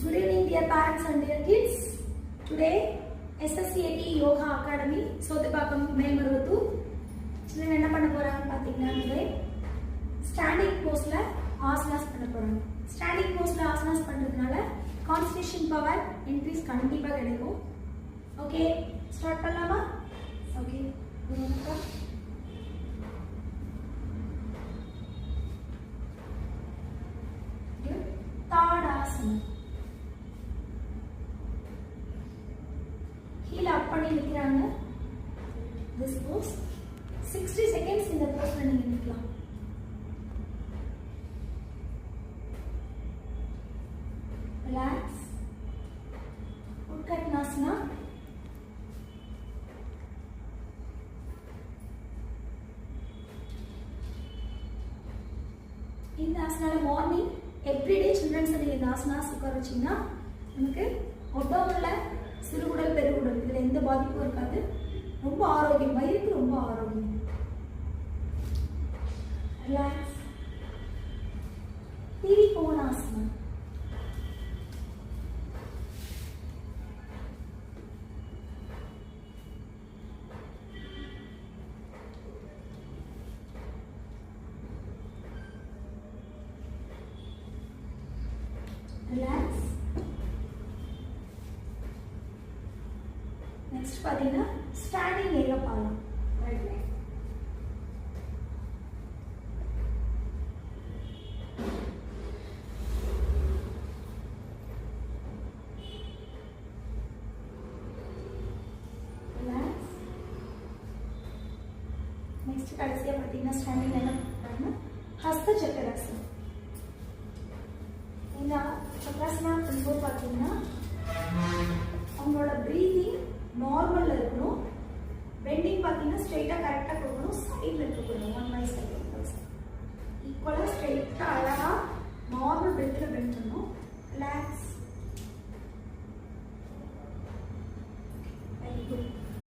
Good evening, dear parents and dear kids. Today, SSCAT Yoga Academy, Sothipakam, Melmaruthu. Children, என்ன பண்ண போறாங்க பாத்தீங்கன்னா today standing pose ல asanas பண்ண போறாங்க. Standing pose ல asanas பண்றதுனால concentration power increase கண்டிப்பா கிடைக்கும். Okay, start பண்ணலாமா? Okay. Tadasana. Heel up பண்ணி நிக்கறாங்க. This pose 60 seconds இந்த pose ல நீங்க நிக்கலாம். Relax. Utkatasana. இந்த ஆசனால மார்னிங் எவ்ரிடே சில்ட்ரன்ஸ் இந்த ஆசனாஸ் உட்கார வச்சிங்கன்னா நமக்கு உடம்புல சிறுகுடல் பெருகுடல் இதில் எந்த பாதிப்பும் இருக்காது. ரொம்ப ஆரோக்கியம், வயிறுக்கு ரொம்ப ஆரோக்கியம். ரிலாக்ஸ். திரிகோணாசனம். Relax. Next பாத்தீங்கன்னா standing ஏகபாலம். Right leg. Relax. Next கடைசியா பாத்தீங்கன்னா standing என்ன பண்றாங்க? ஹஸ்த சக்கராசனம். இந்த சக்கராசனா பண்ணும்போது பார்த்தீங்கன்னா அவங்களோட ப்ரீதிங் நார்மலில் இருக்கணும். பெண்டிங் பார்த்தீங்கன்னா ஸ்ட்ரெயிட்டாக கரெக்டாக கொடுக்கணும். சைடில் இருக்கக்கூடாது.